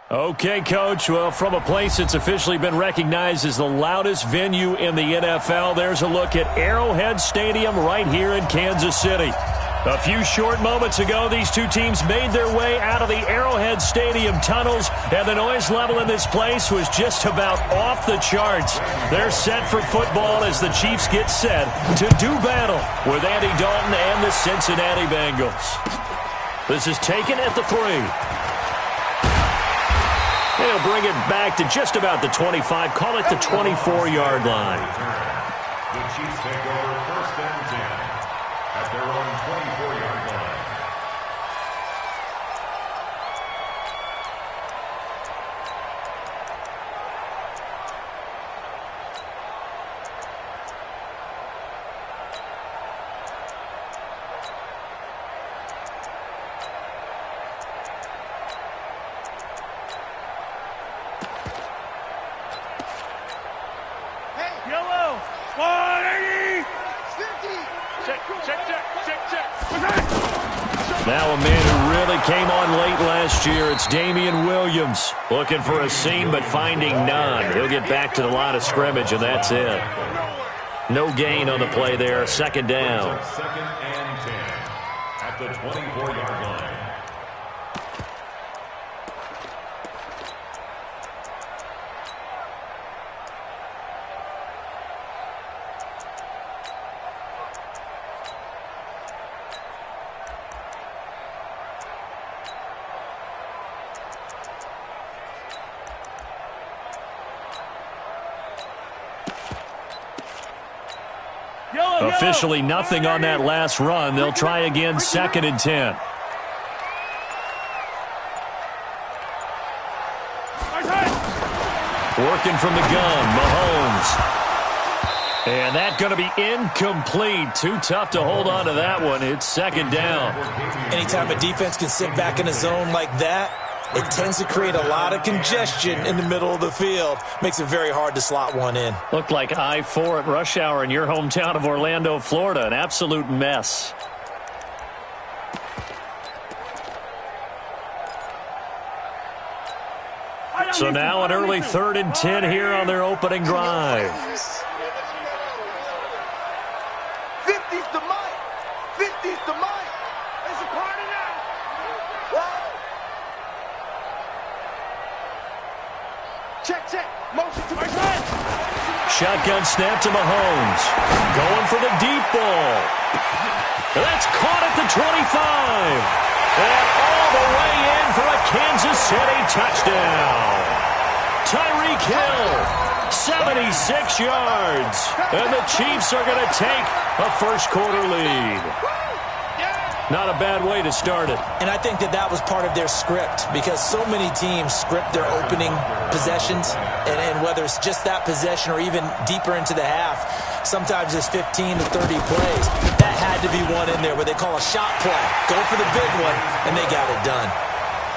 Okay, Coach. Well, from a place that's officially been recognized as the loudest venue in the NFL, there's a look at Arrowhead Stadium right here in Kansas City. A few short moments ago, these two teams made their way out of the Arrowhead Stadium tunnels, and the noise level in this place was just about off the charts. They're set for football as the Chiefs get set to do battle with Andy Dalton and the Cincinnati Bengals. This is taken at the 3. They'll bring it back to just about the 25, call it the 24-yard line. The Chiefs take over 1st and 10 at their own 24-yard line. Now a man who really came on late last year, it's Damian Williams. Looking for a seam, but finding none. He'll get back to the line of scrimmage, and that's it. No gain on the play there. 2nd down. 2nd and 10 at the 24-yard line. Officially nothing on that last run. They'll try again 2nd and 10. Working from the gun, Mahomes. And that's going to be incomplete. Too tough to hold on to that one. It's 2nd down. Anytime a defense can sit back in a zone like that, it tends to create a lot of congestion in the middle of the field. Makes it very hard to slot one in. Looked like I-4 at rush hour in your hometown of Orlando, Florida. An absolute mess. So now an early 3rd and 10 here on their opening drive. 50's the mic. 50's the mic. There's a party now. Check. Motion to my side. Shotgun snap to Mahomes. Going for the deep ball. That's caught at the 25. And all the way in for a Kansas City touchdown. Tyreek Hill, 76 yards. And the Chiefs are going to take a first-quarter lead. Not a bad way to start it. And I think that was part of their script, because so many teams script their opening possessions, and whether it's just that possession or even deeper into the half, sometimes it's 15 to 30 plays. That had to be one in there where they call a shot play. Go for the big one, and they got it done.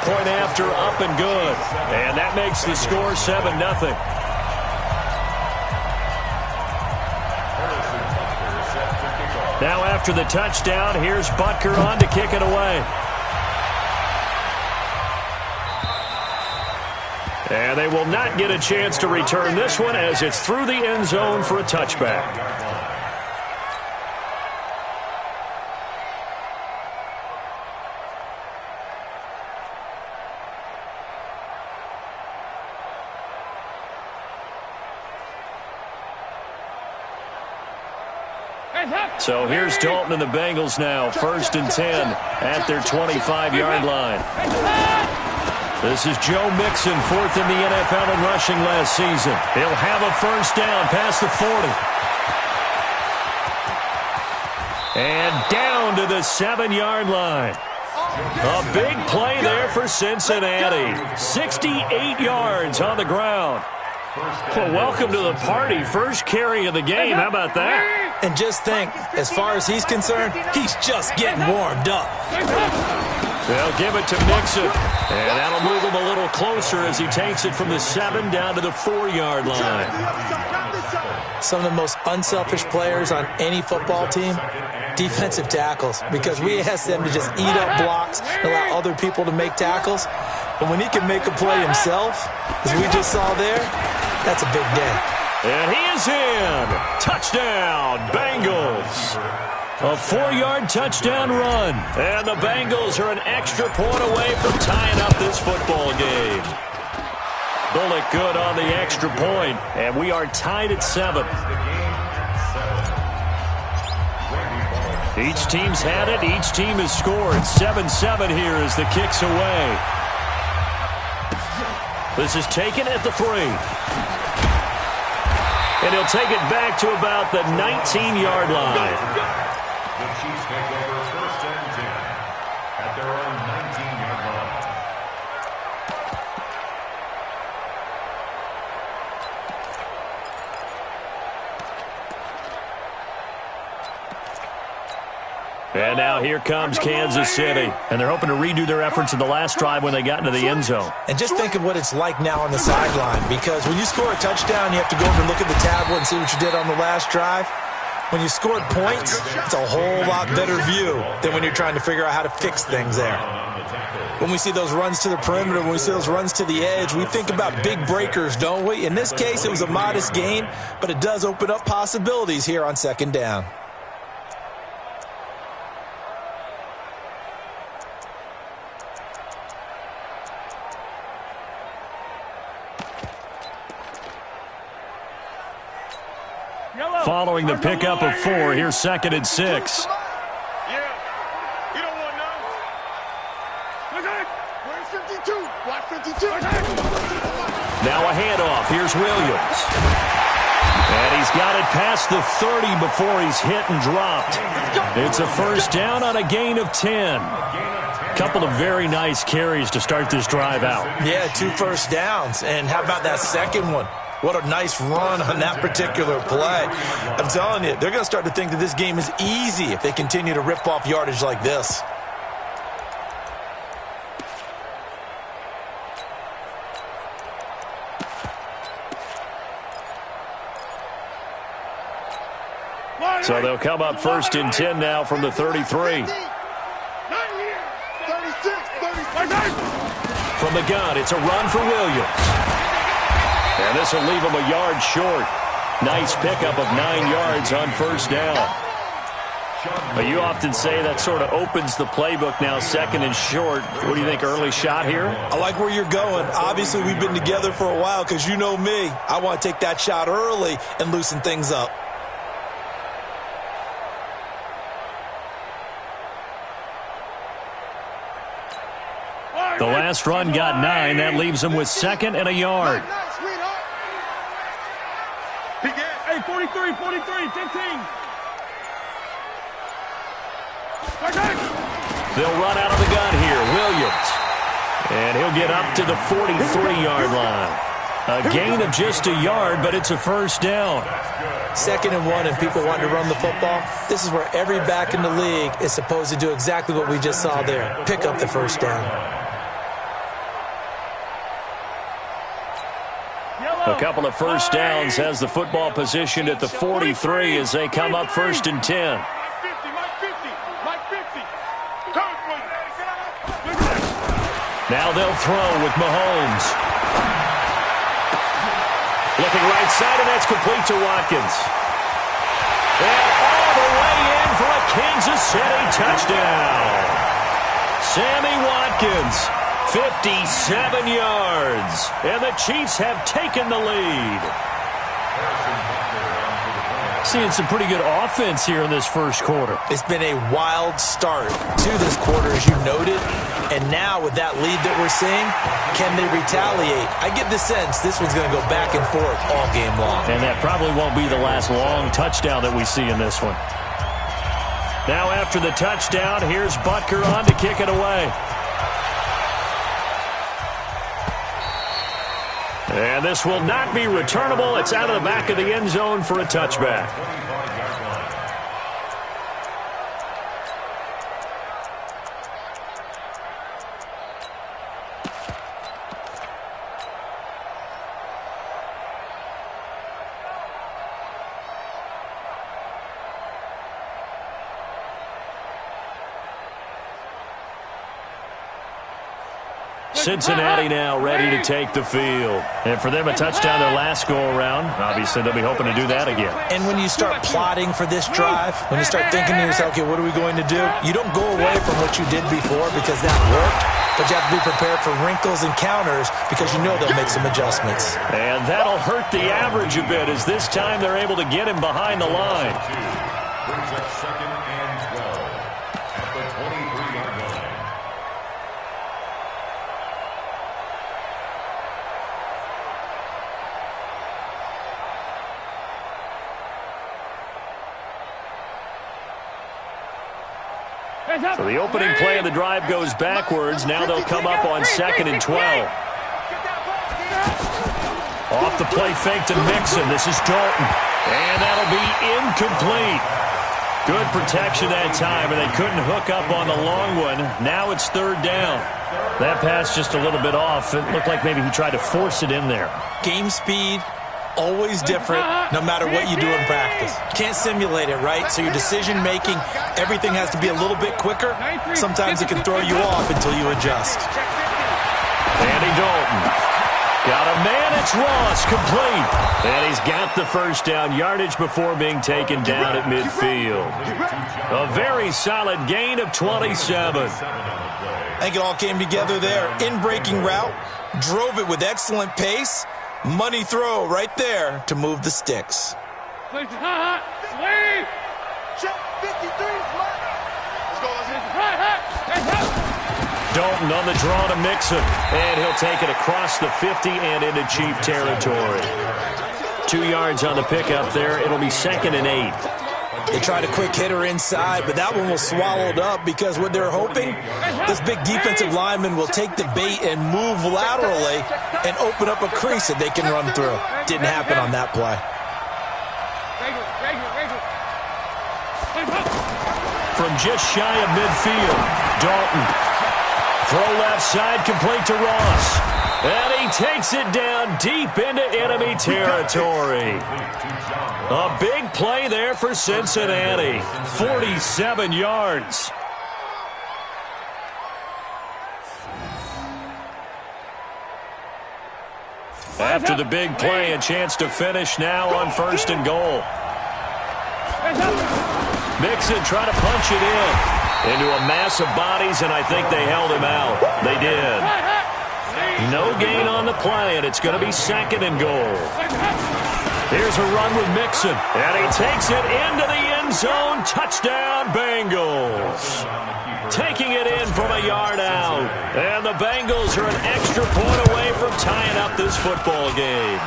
Point after, up and good. And that makes the score 7-0. Now after the touchdown, here's Butker on to kick it away. And they will not get a chance to return this one as it's through the end zone for a touchback. So here's Dalton and the Bengals now, 1st and 10 at their 25-yard line. This is Joe Mixon, 4th in the NFL in rushing last season. He'll have a first down past the 40. And down to the 7-yard line. A big play there for Cincinnati. 68 yards on the ground. Well, welcome to the party. First carry of the game. How about that? And just think, as far as he's concerned, he's just getting warmed up. They'll give it to Mixon. And that'll move him a little closer as he takes it from the 7 down to the 4-yard line. Some of the most unselfish players on any football team, defensive tackles, because we ask them to just eat up blocks and allow other people to make tackles. And when he can make a play himself, as we just saw there, that's a big day. And he is in. Touchdown, Bengals. A 4-yard touchdown run. And the Bengals are an extra point away from tying up this football game. Bullock good on the extra point, and we are tied at 7. Each team's had it. Each team has scored. 7-7 here as the kick's away. This is taken at the 3. And he'll take it back to about the 19-yard line. The Chiefs take over first and 10 at their own 19-yard line. And now here comes Kansas City. And they're hoping to redo their efforts in the last drive when they got into the end zone. And just think of what it's like now on the sideline, because when you score a touchdown, you have to go over and look at the tablet and see what you did on the last drive. When you scored points, it's a whole lot better view than when you're trying to figure out how to fix things there. When we see those runs to the perimeter, when we see those runs to the edge, we think about big breakers, don't we? In this case, it was a modest gain, but it does open up possibilities here on second down. Following the pickup of 4, here's 2nd and 6. Yeah, you don't want none. Where's 52? Watch 52. Now a handoff. Here's Williams. And he's got it past the 30 before he's hit and dropped. It's a first down on a gain of 10. Couple of very nice carries to start this drive out. Yeah, 2 first downs. And how about that second one? What a nice run on that particular play. I'm telling you, they're going to start to think that this game is easy if they continue to rip off yardage like this. So they'll come up first and 10 now from the 33. From the gun, it's a run for Williams. And this will leave him a yard short. Nice pickup of 9 yards on first down. But you often say that sort of opens the playbook now, 2nd and short. What do you think, early shot here? I like where you're going. Obviously, we've been together for a while because you know me. I want to take that shot early and loosen things up. The last run got 9. That leaves him with 2nd and a yard. Hey, 43, 15. They'll run out of the gun here. Williams. And he'll get up to the 43-yard line. A gain of just a yard, but it's a first down. 2nd and 1 and people want to run the football. This is where every back in the league is supposed to do exactly what we just saw there. Pick up the first down. A couple of first downs has the football positioned at the 43 as they come up first and 10. Now they'll throw with Mahomes. Looking right side, and that's complete to Watkins. And all the way in for a Kansas City touchdown. Sammy Watkins, 57 yards. And the Chiefs have taken the lead. Seeing some pretty good offense here in this first quarter. It's been a wild start to this quarter, as you noted. And now with that lead that we're seeing, can they retaliate? I get the sense this one's going to go back and forth all game long. And that probably won't be the last long touchdown that we see in this one. Now after the touchdown, here's Butker on to kick it away. And this will not be returnable. It's out of the back of the end zone for a touchback. Cincinnati now ready to take the field. And for them, a touchdown their last go-around. Obviously, they'll be hoping to do that again. And when you start plotting for this drive, when you start thinking to yourself, okay, what are we going to do? You don't go away from what you did before because that worked, but you have to be prepared for wrinkles and counters because you know they'll make some adjustments. And that'll hurt the average a bit as this time they're able to get him behind the line. Brings up 2nd and 12 at the 23-yard line. So the opening play of the drive goes backwards. Now they'll come up on 2nd and 12. Off the play fake to Mixon. This is Dalton. And that'll be incomplete. Good protection that time, and they couldn't hook up on the long one. Now it's 3rd down. That pass just a little bit off. It looked like maybe he tried to force it in there. Game speed, always different, no matter what you do in practice. Can't simulate it, right? So your decision-making, everything has to be a little bit quicker. Sometimes it can throw you off until you adjust. Andy Dalton. Got a man, it's Ross, complete. And he's got the first down, yardage before being taken down at midfield. A very solid gain of 27. I think it all came together there. In-breaking route, drove it with excellent pace. Money throw right there to move the sticks. Check 53 flat. Let's go, Dalton on the draw to Mixon, and he'll take it across the 50 and into Chief territory. 2 yards on the pickup there. It'll be 2nd and 8. They tried a quick hitter inside, but that one was swallowed up because what they're hoping, this big defensive lineman will take the bait and move laterally and open up a crease that they can run through. Didn't happen on that play. From just shy of midfield, Dalton. Throw left side, complete to Ross. And he takes it down deep into enemy territory. A big play there for Cincinnati. 47 yards. After the big play, a chance to finish now on 1st and goal. Mixon trying to punch it in into a mass of bodies, and I think they held him out. They did. No gain on the play, and it's going to be 2nd and goal. Here's a run with Mixon, and he takes it into the end zone. Touchdown, Bengals. Taking it in from a yard out. And the Bengals are an extra point away from tying up this football game.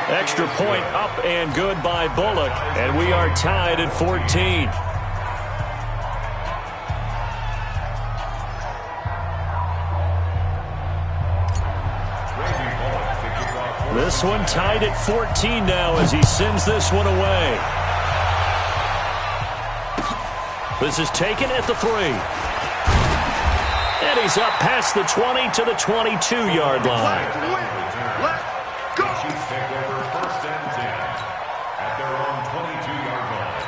Extra point up and good by Bullock, and we are tied at 14. This one tied at 14 now as he sends this one away. This is taken at the 3. And he's up past the 20 to the 22-yard line. Let's go. Chiefs take over 1st and 10 at their own 22-yard line.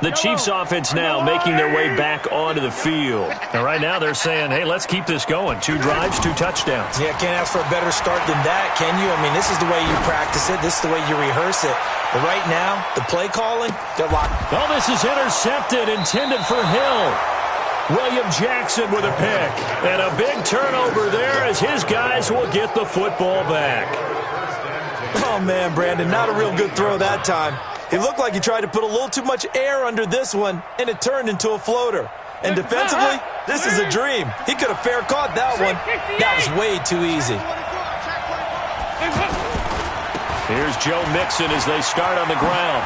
The Chiefs offense now making their way back onto the field. And right now they're saying, hey, let's keep this going. 2 drives, 2 touchdowns. Yeah, can't ask for a better start than that, can you? I mean, this is the way you practice it. This is the way you rehearse it. But right now, the play calling, they're locked. Oh, this is intercepted, intended for Hill. William Jackson with a pick. And a big turnover there as his guys will get the football back. Oh, man, Brandon, not a real good throw that time. It looked like he tried to put a little too much air under this one, and it turned into a floater. And defensively, this is a dream. He could have fair caught that one. That was way too easy. Here's Joe Mixon as they start on the ground.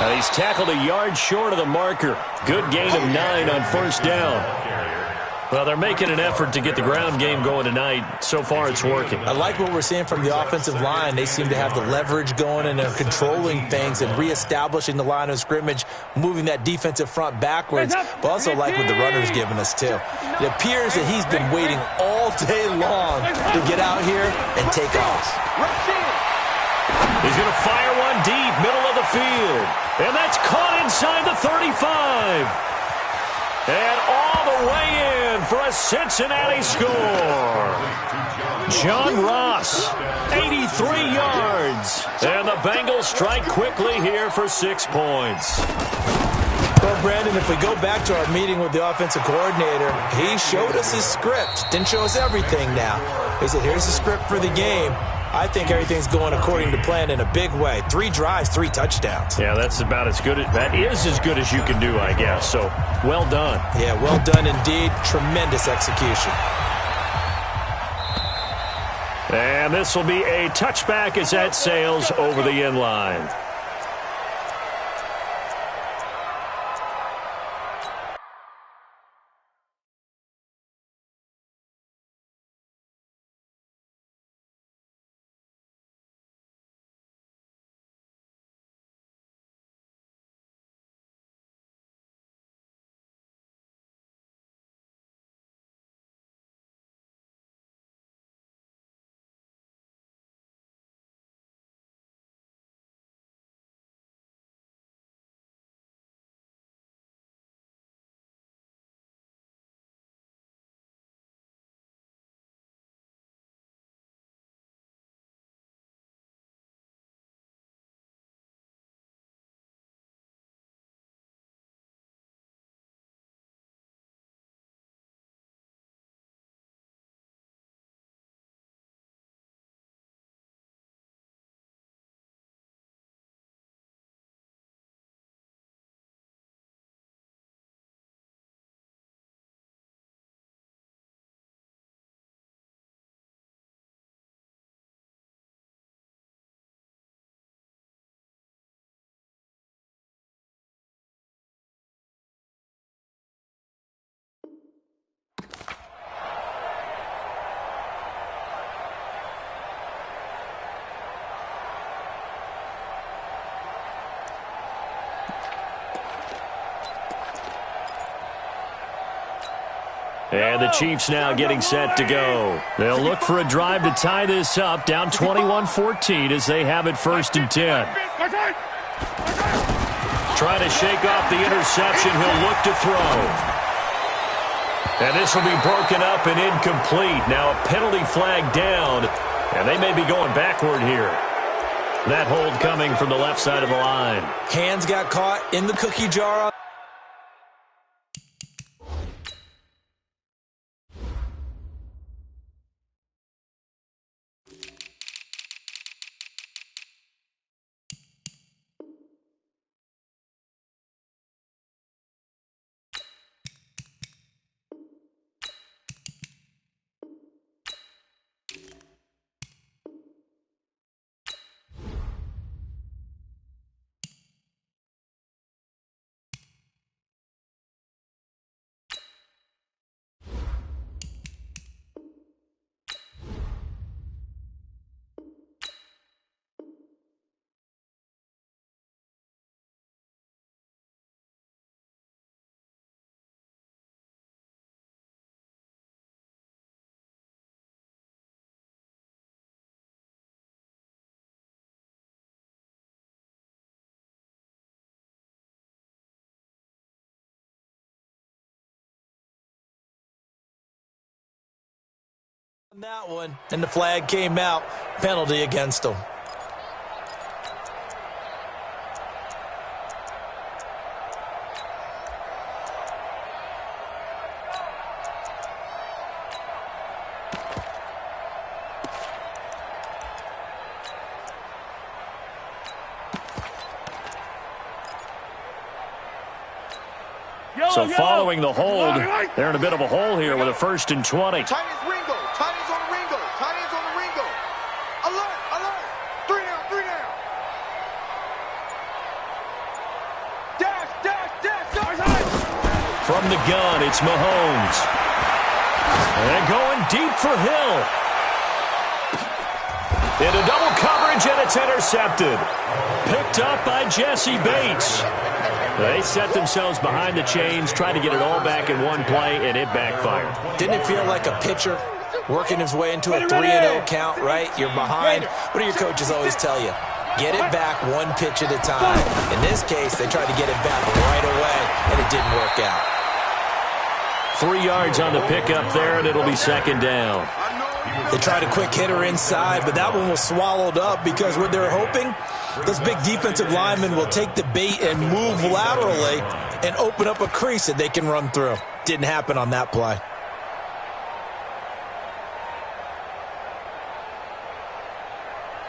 And he's tackled a yard short of the marker. Good gain of 9 on 1st down. Well, they're making an effort to get the ground game going tonight. So far, it's working. I like what we're seeing from the offensive line. They seem to have the leverage going, and they're controlling things and reestablishing the line of scrimmage, moving that defensive front backwards. But also like what the runner's giving us, too. It appears that he's been waiting all day long to get out here and take off. He's going to fire one deep, middle of the field. And that's caught inside the 35. And all the way in for a Cincinnati score. John Ross, 83 yards. And the Bengals strike quickly here for 6 points. Well, Brandon, if we go back to our meeting with the offensive coordinator, he showed us his script. Didn't show us everything now. He said, here's the script for the game. I think everything's going according to plan in a big way. 3 drives, 3 touchdowns. Yeah, that's about as good. That is as good as you can do, I guess. So, well done. Yeah, well done indeed. Tremendous execution. And this will be a touchback as that sails over the end line. And the Chiefs now getting set to go. They'll look for a drive to tie this up, down 21-14 as they have it 1st and 10. Trying to shake off the interception. He'll look to throw. And this will be broken up and incomplete. Now a penalty flag down, and they may be going backward here. That hold coming from the left side of the line. Hands got caught in the cookie jar. On that one, and the flag came out. Penalty against them. So following the hold, they're in a bit of a hole here with a 1st and 20. Tight ends Ringo. Tight ends on the Ringo. Tight ends on the Ringo. Alert, alert. 3 down, 3 down. Dash, dash, dash, dash. From the gun, it's Mahomes. And going deep for Hill. Into double coverage, and it's intercepted. Picked up by Jesse Bates. They set themselves behind the chains, trying to get it all back in one play, and it backfired. Didn't it feel like a pitcher working his way into a 3-0 count, right? You're behind. What do your coaches always tell you? Get it back one pitch at a time. In this case, they tried to get it back right away, and it didn't work out. 3 yards on the pickup there, and it'll be second down. They tried a quick hitter inside, but that one was swallowed up because what they're hoping, those big defensive linemen will take the bait and move laterally and open up a crease that they can run through. Didn't happen on that play.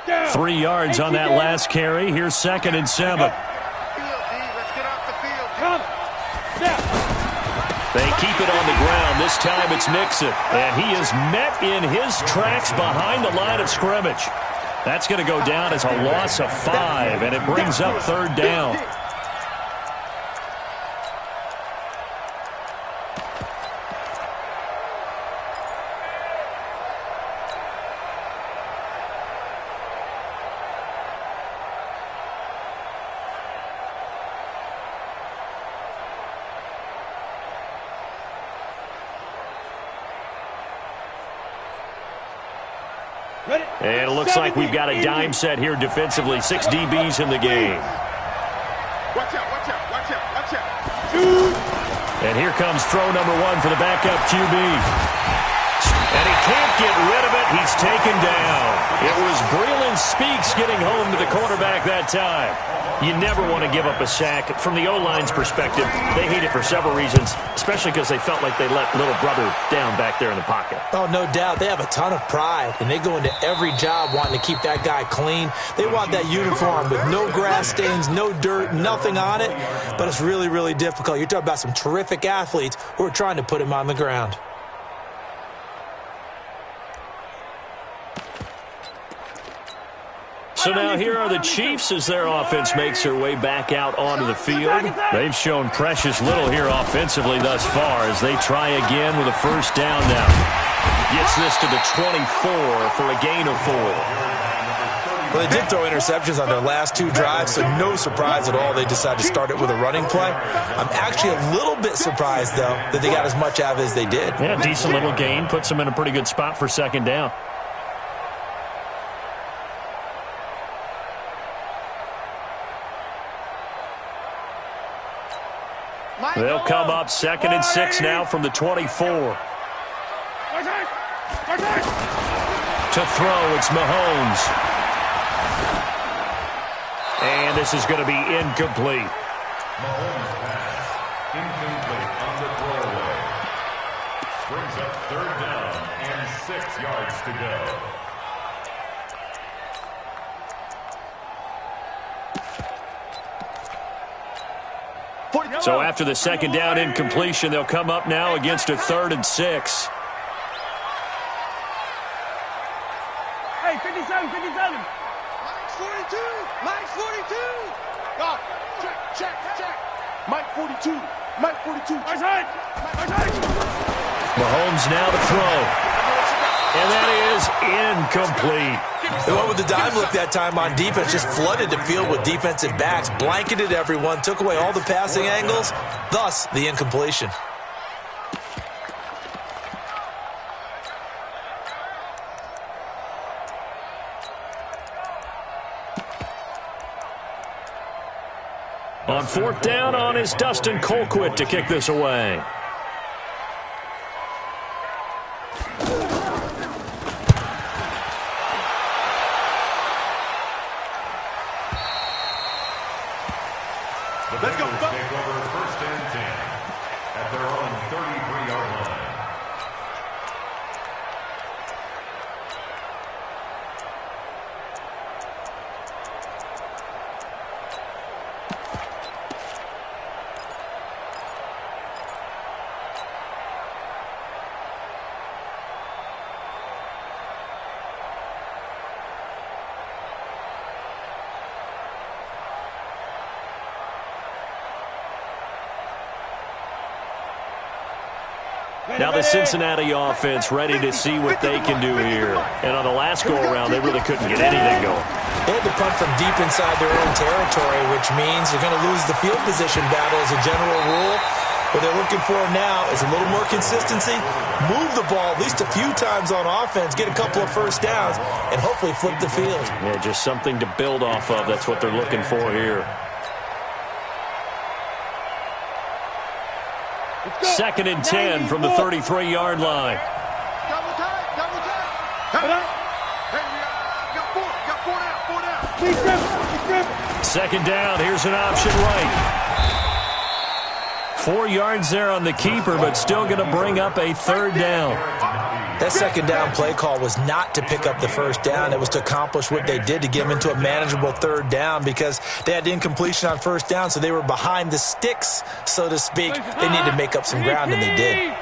Yeah. 3 yards on that last carry. Here's 2nd and 7. Let's get off the field. Come. They keep it on the ground. This time it's Mixon. And he is met in his tracks behind the line of scrimmage. That's going to go down as a loss of 5, and it brings up 3rd down. And it looks like we've got a dime set here defensively. 6 DBs in the game. Watch out, watch out, watch out, watch out. And here comes throw number 1 for the backup QB. And he can't get rid of it. He's taken down. It was Breeland Speaks getting home to the quarterback that time. You never want to give up a sack. From the O-line's perspective, they hate it for several reasons, especially because they felt like they let little brother down back there in the pocket. Oh, no doubt. They have a ton of pride, and they go into every job wanting to keep that guy clean. They want that uniform with no grass stains, no dirt, nothing on it, but it's really, really difficult. You're talking about some terrific athletes who are trying to put him on the ground. So now here are the Chiefs as their offense makes their way back out onto the field. They've shown precious little here offensively thus far as they try again with a first down now. Gets this to the 24 for a gain of 4. Well, they did throw interceptions on their last 2 drives, so no surprise at all they decided to start it with a running play. I'm actually a little bit surprised, though, that they got as much out of it as they did. Yeah, decent little gain. Puts them in a pretty good spot for second down. They'll come up 2nd and 6 now from the 24. To throw, it's Mahomes. And this is going to be incomplete. Mahomes pass. Incomplete on the throwaway. Brings up 3rd down and 6 yards to go. So after the second down incompletion, they'll come up now against a 3rd and 6. Hey, 57, 57. Mike's 42. Mike's 42. Go. Check. Mike 42. Mike 42. Outside. Mahomes now to throw. And that is incomplete. They went with the dime look that time on defense, just flooded the field with defensive backs, blanketed everyone, took away all the passing angles, thus the incompletion. On 4th down on is Dustin Colquitt to kick this away. Let's go. Take over 1st and 10 at their own 33-yard line. Now the Cincinnati offense ready to see what they can do here. And on the last go-around, they really couldn't get anything going. They had to punt from deep inside their own territory, which means you're going to lose the field position battle as a general rule. What they're looking for now is a little more consistency, move the ball at least a few times on offense, get a couple of first downs, and hopefully flip the field. Yeah, just something to build off of. That's what they're looking for here. 2nd and 10 from the 33-yard line. Double tight, double tight. Hey, got four down. 2nd down, here's an option right. 4 yards there on the keeper, but still going to bring up a 3rd down. That 2nd down play call was not to pick up the first down. It was to accomplish what they did, to get them into a manageable 3rd down, because they had incompletion on first down, so they were behind the sticks, so to speak. They needed to make up some ground, and they did.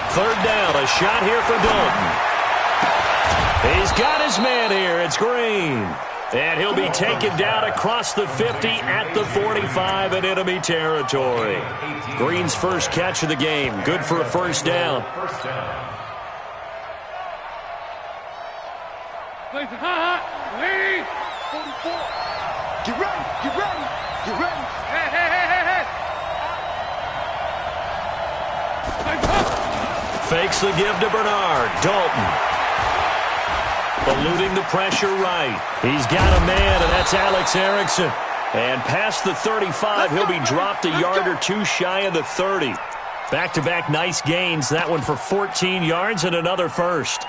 3rd down, a shot here for Dalton. He's got his man here. It's Green. And he'll be taken down across the 50 at the 45 in enemy territory. Green's first catch of the game. Good for a first down. Get ready, get ready, get ready. Fakes the give to Bernard. Dalton. Eluding the pressure right. He's got a man, and that's Alex Erickson. And past the 35, he'll be dropped a yard or two shy of the 30. Back-to-back nice gains. That one for 14 yards and another first.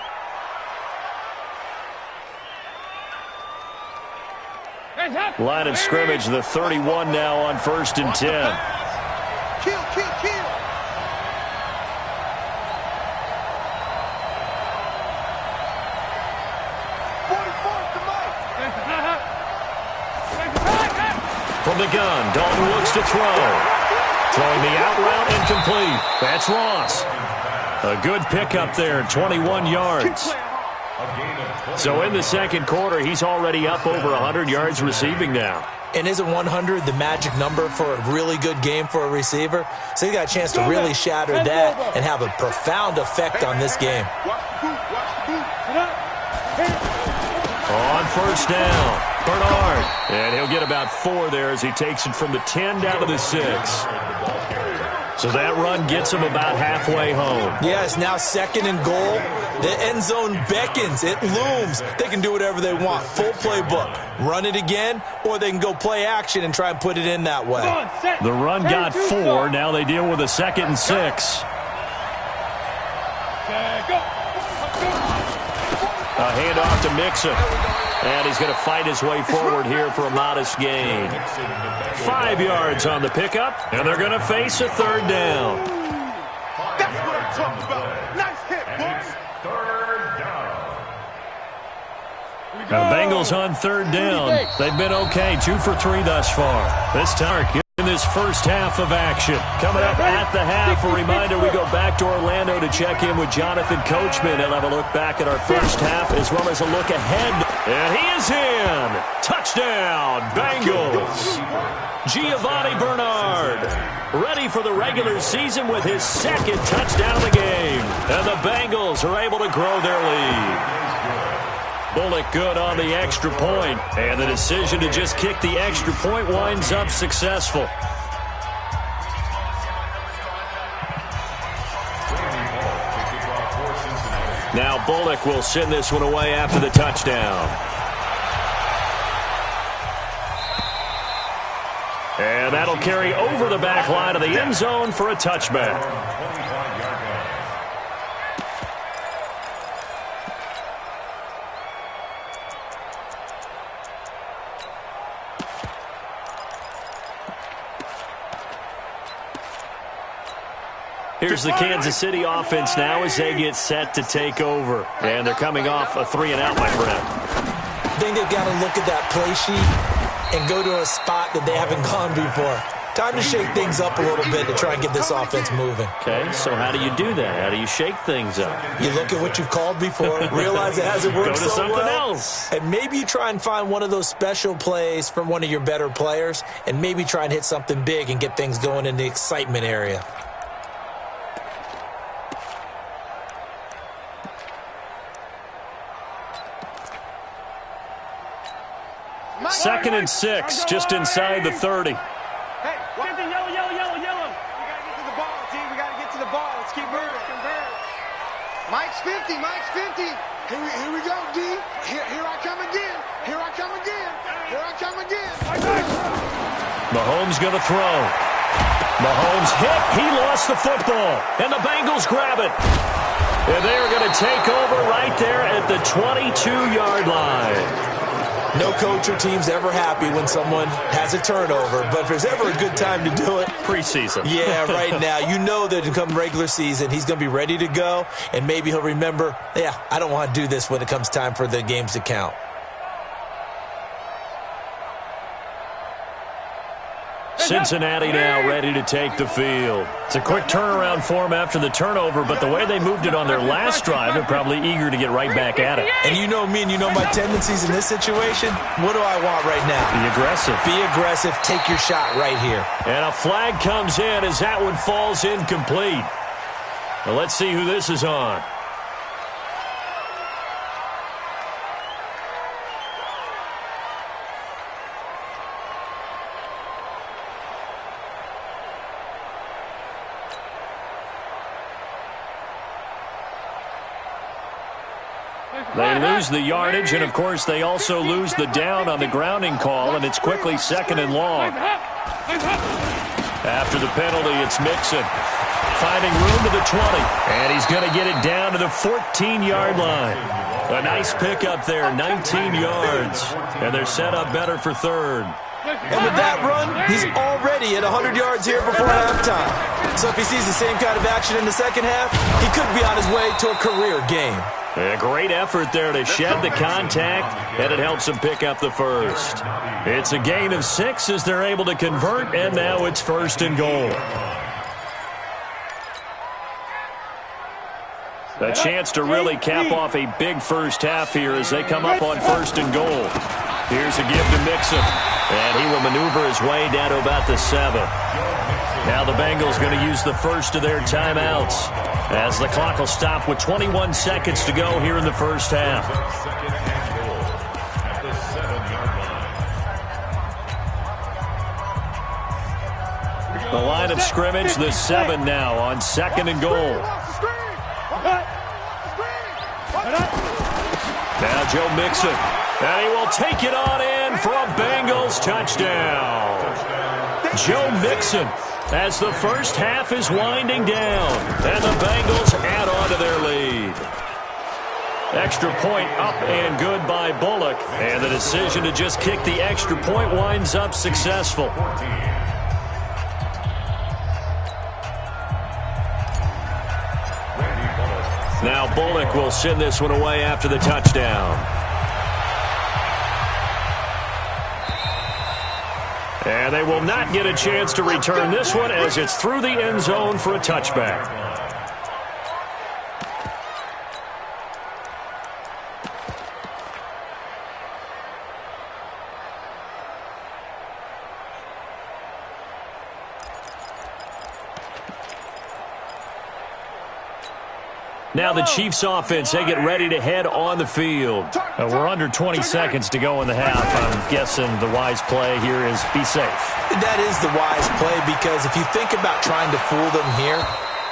Line of scrimmage, the 31 now on 1st and 10. Kill, kill, kill. From the gun, Dalton looks to throw. Throwing the out route incomplete. That's Ross. A good pickup there, 21 yards. So in the 2nd quarter, he's already up over 100 yards receiving now. And isn't 100 the magic number for a really good game for a receiver? So he got a chance to really shatter that and have a profound effect on this game. On 1st down, Bernard. And he'll get about 4 there as he takes it from the 10 down to the 6. So that run gets him about halfway home. Yeah, it's now 2nd and goal. The end zone beckons. It looms. They can do whatever they want. Full playbook. Run it again, or they can go play action and try and put it in that way. The run got 4. Now they deal with a 2nd and 6. A handoff to Mixon. And he's going to fight his way forward here for a modest gain. 5 yards on the pickup, and they're going to face a 3rd down. That's what I'm talking about. Nice hit, boys. 3rd down. The Bengals on 3rd down. They've been okay, 2 for 3 thus far. This time in this first half of action. Coming up at the half, a reminder we go back to Orlando to check in with Jonathan Coachman. He'll have a look back at our first half as well as a look ahead. And he is in. Touchdown, Bengals. Giovanni Bernard ready for the regular season with his 2nd touchdown of the game. And the Bengals are able to grow their lead. Bullock good on the extra point, and the decision to just kick the extra point winds up successful. Now Bullock will send this one away after the touchdown. And that'll carry over the back line of the end zone for a touchback. Here's the Kansas City offense now as they get set to take over. And they're coming off a 3-and-out, my friend. I think they've got to look at that play sheet and go to a spot that they haven't gone before. Time to shake things up a little bit to try and get this offense moving. Okay, so how do you do that? How do you shake things up? You look at what you've called before, realize it hasn't worked Go to so something well, else. and maybe you try and find one of those special plays from one of your better players, and maybe try and hit something big and get things going in the excitement area. 2nd and 6, just inside the 30. Hey, yellow. We got to get to the ball, team. We got to get to the ball. Let's keep moving. Mike's 50. Here we go, D. Here I come again. Mahomes going to throw. Mahomes hit. He lost the football. And the Bengals grab it. And they're going to take over right there at the 22-yard line. No coach or team's ever happy when someone has a turnover, but if there's ever a good time to do it, preseason. Yeah, right now. You know that come regular season, he's going to be ready to go, and maybe he'll remember, I don't want to do this when it comes time for the games to count. Cincinnati now ready to take the field. It's a quick turnaround for them after the turnover, but the way they moved it on their last drive, they're probably eager to get right back at it. And you know me and you know my tendencies in this situation. What do I want right now? Be aggressive. Be aggressive. Take your shot right here. And a flag comes in as that one falls incomplete. Well, let's see who this is on. They lose the yardage, and, of course, they also lose the down on the grounding call, and it's quickly 2nd and long. After the penalty, it's Mixon. Finding room to the 20, and he's going to get it down to the 14-yard line. A nice pickup there, 19 yards, and they're set up better for 3rd. And with that run, he's already at 100 yards here before halftime. So if he sees the same kind of action in the second half, he could be on his way to a career game. A great effort there to shed the contact, and it helps them pick up the first. It's a gain of 6 as they're able to convert, and now it's 1st and goal. A chance to really cap off a big first half here as they come up on 1st and goal. Here's a give to Mixon, and he will maneuver his way down to about the 7. Now the Bengals going to use the first of their timeouts as the clock will stop with 21 seconds to go here in the first half. The line of scrimmage, the 7 now on 2nd and goal. Now Joe Mixon, and he will take it on in for a Bengals touchdown. Joe Mixon, as the first half is winding down, and the Bengals add on to their lead. Extra point up and good by Bullock, and the decision to just kick the extra point winds up successful. Now Bullock will send this one away after the touchdown. And they will not get a chance to return this one as it's through the end zone for a touchback. Now the Chiefs offense, they get ready to head on the field. We're under 20 seconds to go in the half. I'm guessing the wise play here is be safe. That is the wise play because if you think about trying to fool them here,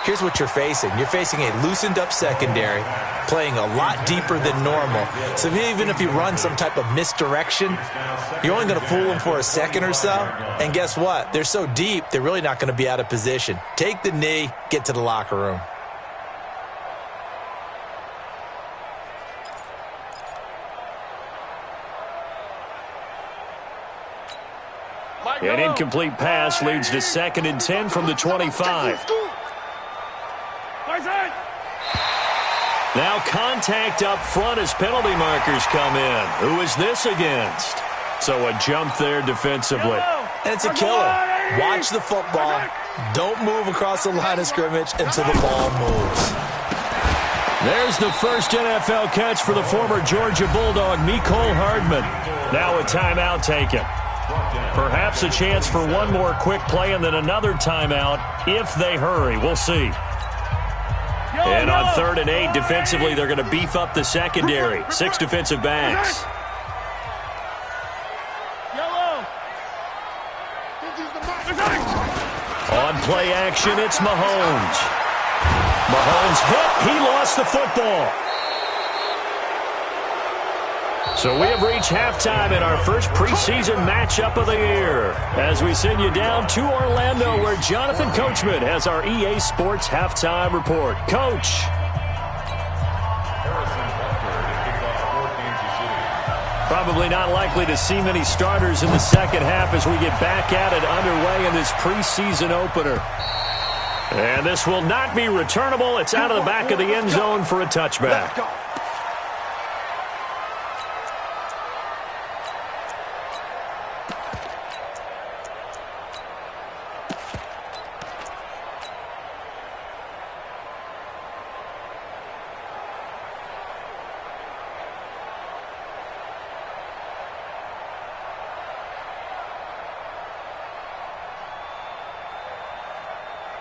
here's what you're facing. You're facing a loosened up secondary, playing a lot deeper than normal. So even if you run some type of misdirection, you're only going to fool them for a second or so. And guess what? They're so deep, they're really not going to be out of position. Take the knee, get to the locker room. An incomplete pass leads to 2nd and 10 from the 25. Now contact up front as penalty markers come in. Who is this against? So a jump there defensively. And it's a killer. Watch the football. Don't move across the line of scrimmage until the ball moves. There's the first NFL catch for the former Georgia Bulldog, Mecole Hardman. Now a timeout taken. Perhaps a chance for one more quick play and then another timeout if they hurry. We'll see. And on 3rd and 8, defensively, they're going to beef up the secondary. 6 defensive backs. play action. It's Mahomes. Mahomes hit. He lost the football. So we have reached halftime in our first preseason matchup of the year as we send you down to Orlando where Jonathan Coachman has our EA Sports halftime report. Coach. Probably not likely to see many starters in the second half as we get back at it underway in this preseason opener. And this will not be returnable. It's out of the back of the end zone for a touchback.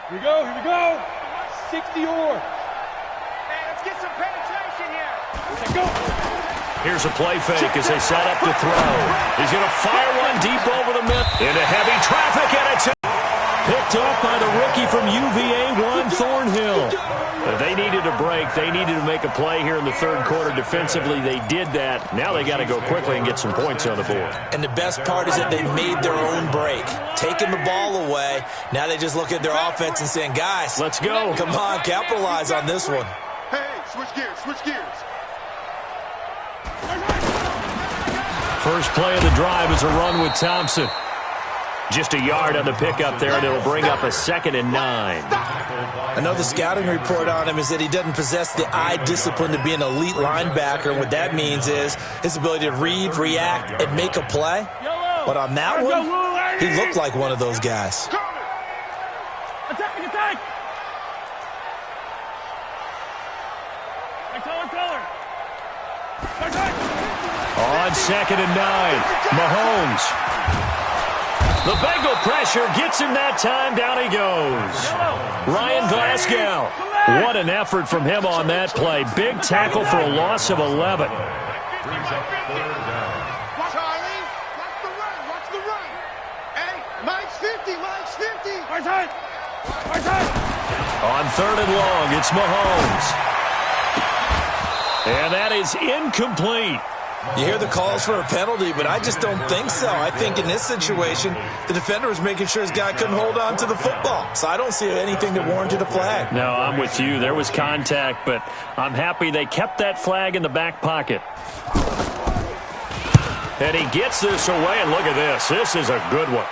Here we go. 60 yards. Hey, let's get some penetration here. Let's go. Here's a play fake as they set up to throw. He's going to fire one deep over the middle. Into heavy traffic, and it's picked up by the rookie from UVA, Juan Thornhill. They needed a break. They needed to make a play here in the third quarter defensively. They did that. Now they got to go quickly and get some points on the board. And the best part is that they made their own break. Taking the ball away, now they just look at their offense and saying, guys, let's go. Come on, capitalize on this one. Hey, switch gears. First play of the drive is a run with Thompson. Just a yard on the pickup there, and it'll bring up a 2nd and 9. I know the scouting report on him is that he doesn't possess the eye discipline to be an elite linebacker. And what that means is his ability to read, react, and make a play. But on that one, he looked like one of those guys. Attack. On 2nd and 9, Mahomes. The Bengal pressure gets him that time. Down he goes. Ryan Glasgow. What an effort from him on that play. Big tackle for a loss of 11. Charlie, watch the run. Hey, Mike's 50. On 3rd and long, it's Mahomes. And that is incomplete. You hear the calls for a penalty, but I just don't think so. I think in this situation, the defender was making sure his guy couldn't hold on to the football. So I don't see anything that warranted a flag. No, I'm with you. There was contact, but I'm happy they kept that flag in the back pocket. And he gets this away, and look at this. This is a good one.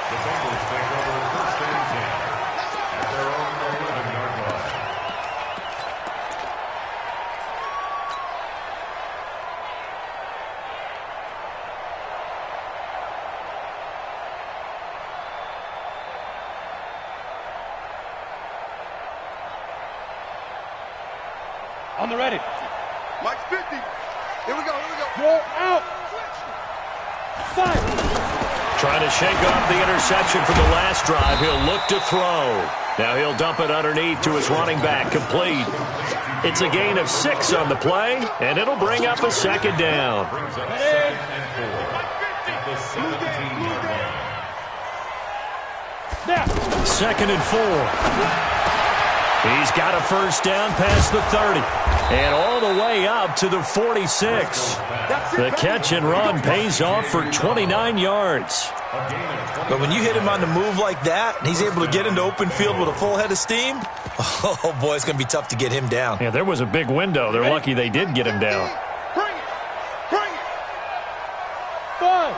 The Bengals take over 1st and 10 at their own 11-yard line. On the ready. Mike's 50. Here we go. Roll out. Fire. Trying to shake off the interception from the last drive. He'll look to throw. Now he'll dump it underneath to his running back. Complete. It's a gain of 6 on the play, and it'll bring up a 2nd down. Brings up 2nd and 4 at the 17-yard line. Now. 2nd and 4. He's got a first down past the 30 and all the way up to the 46. The catch and run pays off for 29 yards. But when you hit him on the move like that, and he's able to get into open field with a full head of steam, oh, boy, it's going to be tough to get him down. Yeah, there was a big window. They're lucky they did get him down. Bring it. 5.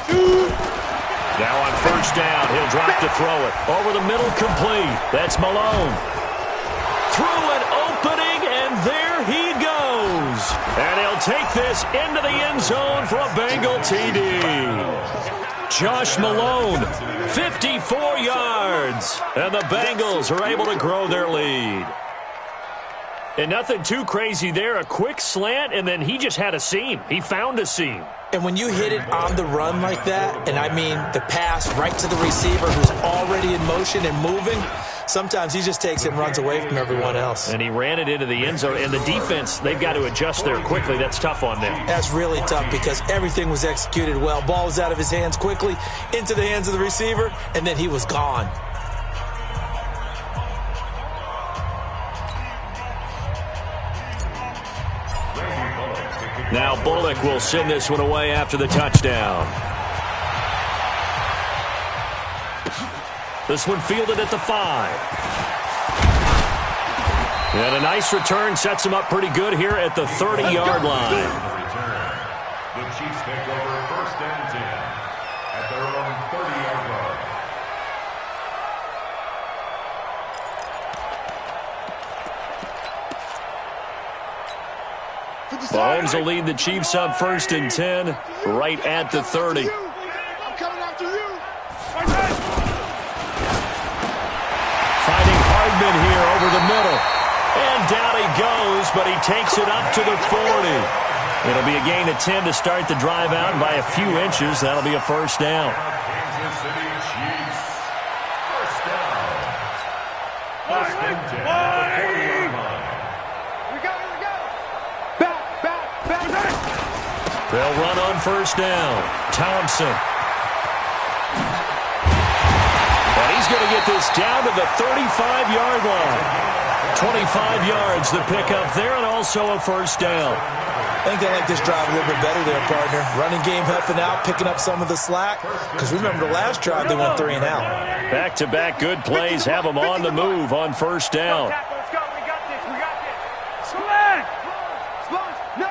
2. Now on first down, he'll drop to throw it. Over the middle, complete. That's Malone. Through an opening, and there he goes. And he'll take this into the end zone for a Bengal TD. Josh Malone, 54 yards. And the Bengals are able to grow their lead. And nothing too crazy there. A quick slant, and then he just had a seam. He found a seam. And when you hit it on the run like that, and I mean the pass right to the receiver who's already in motion and moving, sometimes he just takes it and runs away from everyone else. And he ran it into the end zone. And the defense, they've got to adjust there quickly. That's tough on them. That's really tough because everything was executed well. Ball was out of his hands quickly, into the hands of the receiver, and then he was gone. Now Bullock will send this one away after the touchdown. This one fielded at the 5. And a nice return sets him up pretty good here at the 30-yard line. The Chiefs take over 1st and 10 at their own 30-yard line. Mahomes will lead the Chiefs up 1st and 10 right at the 30. I'm coming after you. Finding Hardman here over the middle. And down he goes, but he takes it up to the 40. It'll be a gain of 10 to start the drive out by a few inches. That'll be a 1st down. Kansas City Chiefs. 1st down. 1st and 10 at the 40-yard line. We go. Back. They'll run on 1st down. Thompson. And he's going to get this down to the 35-yard line. 25 yards, the pickup there, and also a 1st down. I think they like this drive a little bit better there, partner. Running game helping out, picking up some of the slack. Because remember the last drive, they went 3 and out. Back-to-back good plays have them on the move on 1st down. Let's go. We got this. Splash. No.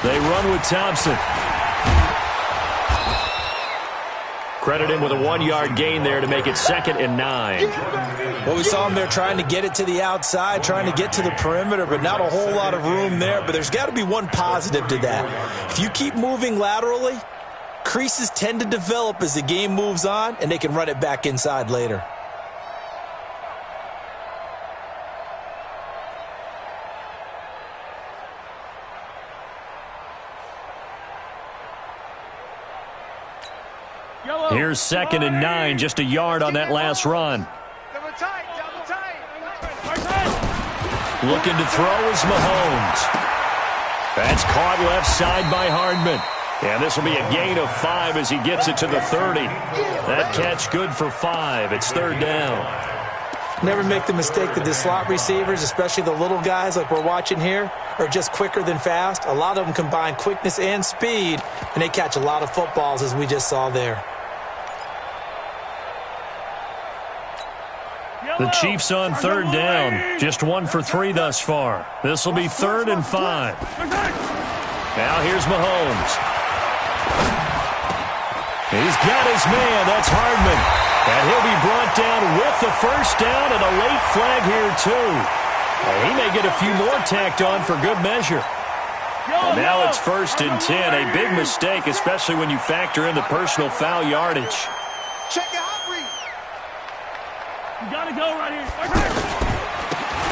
They run with Thompson. Credit him with a 1-yard gain there to make it 2nd and 9. Well, we saw him there trying to get it to the outside, trying to get to the perimeter, but not a whole lot of room there. But there's got to be one positive to that. If you keep moving laterally, creases tend to develop as the game moves on, and they can run it back inside later. Here's 2nd and 9, just a yard on that last run. Double tight. Looking to throw is Mahomes. That's caught left side by Hardman. And this will be a gain of 5 as he gets it to the 30. That catch good for 5. It's 3rd down. Never make the mistake that the slot receivers, especially the little guys like we're watching here, are just quicker than fast. A lot of them combine quickness and speed, and they catch a lot of footballs as we just saw there. The Chiefs on 3rd down. Just 1 for 3 thus far. This will be 3rd and 5. Now here's Mahomes. He's got his man. That's Hardman. And he'll be brought down with the 1st down and a late flag here, too. And he may get a few more tacked on for good measure. And now it's 1st and 10. A big mistake, especially when you factor in the personal foul yardage. Check it out, Reed. You gotta go right here.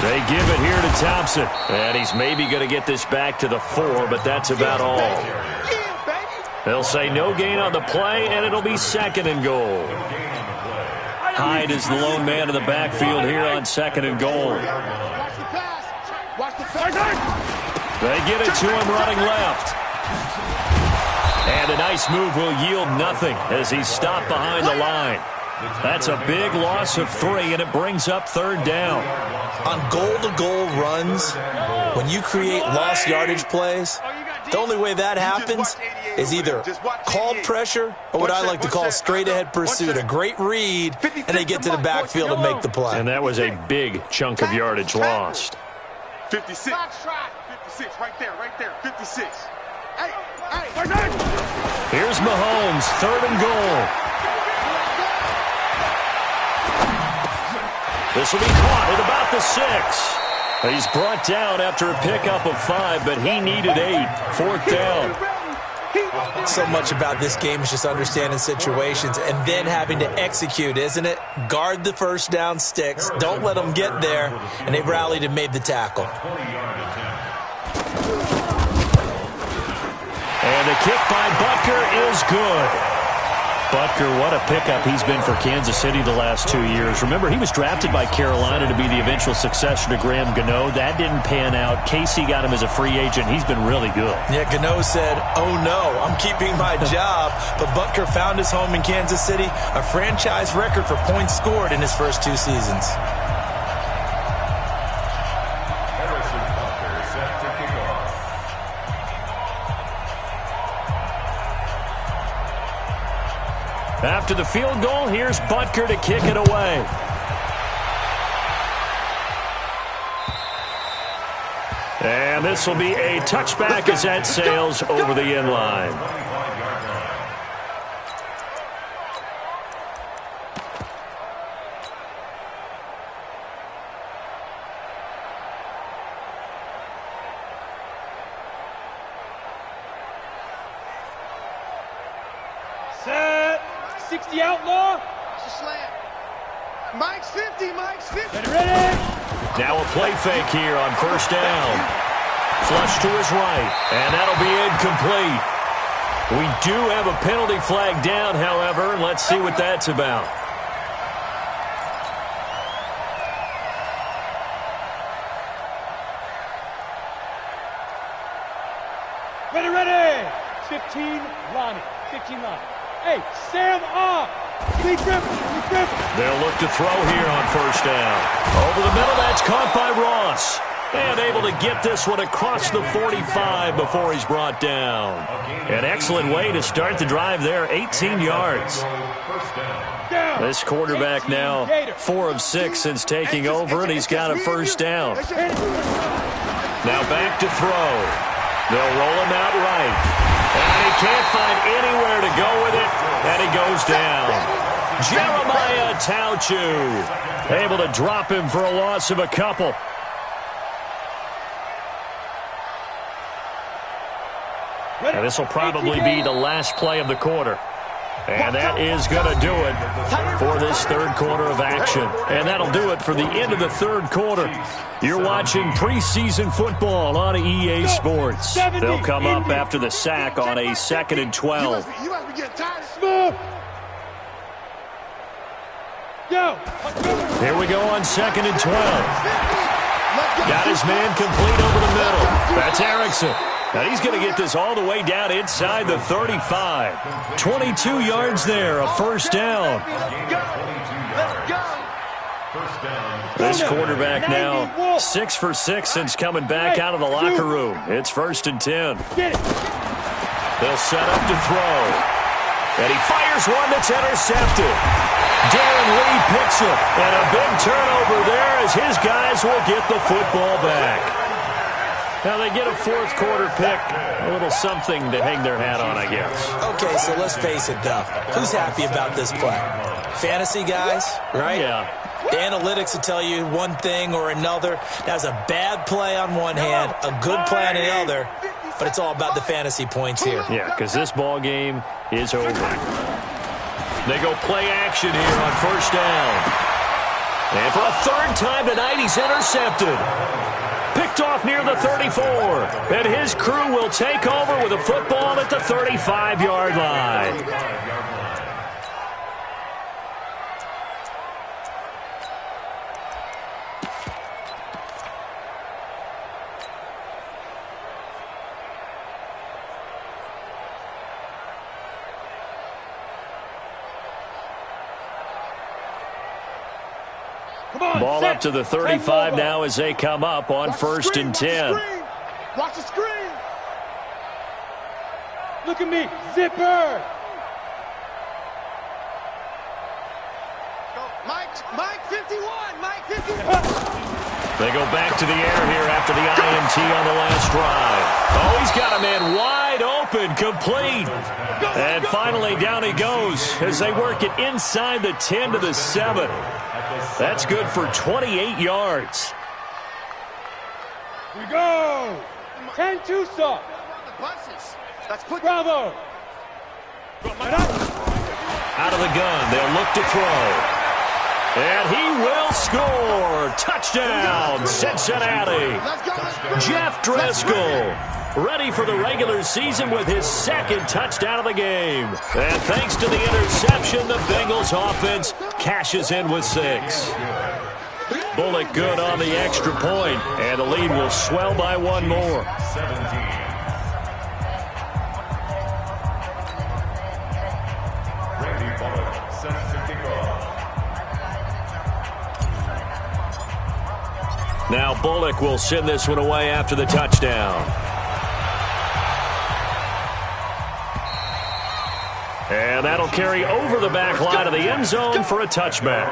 They give it here to Thompson. And he's maybe going to get this back to the 4, but that's about all. Yeah, baby. They'll say no gain on the play, and it'll be 2nd and goal. Hyde is the lone man in the backfield here on 2nd and goal. Watch the pass. Watch the pass. They get it to him running left. And a nice move will yield nothing as he's stopped behind the line. That's a big loss of 3, and it brings up 3rd down. On goal-to-goal runs, when you create lost yardage plays, the only way that happens is either called pressure or what I like to call straight-ahead pursuit. A great read, and they get to the backfield and make the play. And that was a big chunk of yardage lost. 56. 56, right there. 56. Hey. Here's Mahomes, 3rd and goal. This will be caught at about the 6. He's brought down after a pickup of 5, but he needed 8. 4th down. So much about this game is just understanding situations and then having to execute, isn't it? Guard the 1st down sticks. Don't let them get there. And they rallied and made the tackle. And the kick by Butker is good. Butker, what a pickup he's been for Kansas City the last 2 years. Remember, he was drafted by Carolina to be the eventual successor to Graham Gano. That didn't pan out. Casey got him as a free agent. He's been really good. Yeah, Gano said, oh no, I'm keeping my job. But Butker found his home in Kansas City, a franchise record for points scored in his first 2 seasons. After the field goal, here's Butker to kick it away. And this will be a touchback as that sails over the end line. Set. 60 outlaw. It's a slant. Mike's 50. Mike's 50. Ready. Now a play fake here on first down. Flush to his right, and that'll be incomplete. We do have a penalty flag down, however, and let's see what that's about. Ready. 15, Lonnie. 15, Lonnie. Hey, Sam off. Lee Griffin. They'll look to throw here on first down. Over the middle, that's caught by Ross. And able to get this one across the 45 before he's brought down. An excellent way to start the drive there, 18 yards. This quarterback now 4 of 6 since taking over, and he's got a first down. Now back to throw. They'll roll him out right. And he can't find anywhere to go with it, and he goes down. Jeremiah Tauchu able to drop him for a loss of a couple. And this will probably be the last play of the quarter. And that is going to do it for this third quarter of action. And that'll do it for the end of the third quarter. You're watching preseason football on EA Sports. They'll come up after the sack on a 2nd and 12. You must be getting tired. Smooth. Yo. Here we go on 2nd and 12. Got his man complete over the middle. That's Erickson. And he's going to get this all the way down inside the 35. 22 yards there, a first down. This quarterback now 6 for 6 since coming back out of the locker room. It's 1st and 10. They'll set up to throw. And he fires one that's intercepted. Darren Lee picks it. And a big turnover there as his guys will get the football back. Now they get a fourth quarter pick, a little something to hang their hat on, I guess. Okay, so let's face it, though. Who's happy about this play? Fantasy guys, right? Yeah. The analytics will tell you one thing or another. That's a bad play on one hand, a good play on the other, but it's all about the fantasy points here. Yeah, because this ball game is over. They go play action here on first down. And for a third time tonight, he's intercepted. Picked off near the 34. And his crew will take over with a football at the 35-yard line. Ball up to the 35 now as they come up on 1st and 10. Watch the screen. Look at me. Zipper. Mike 51. Mike 51. They go back to the air here after the INT on the last drive. Oh, he's got a man wide open, complete. And finally down he goes as they work it inside the 10 to the 7. That's good for 28 yards. We go. 10-2 stop. Bravo. Out of the gun, they'll look to throw. And he will score. Touchdown, Cincinnati. Jeff Driscoll ready for the regular season with his second touchdown of the game. And thanks to the interception, the Bengals offense cashes in with 6. Bullock good on the extra point, and the lead will swell by one more. 17. Randy Bullock set to kick off. Now Bullock will send this one away after the touchdown. And that'll carry over the back line of the end zone for a touchback.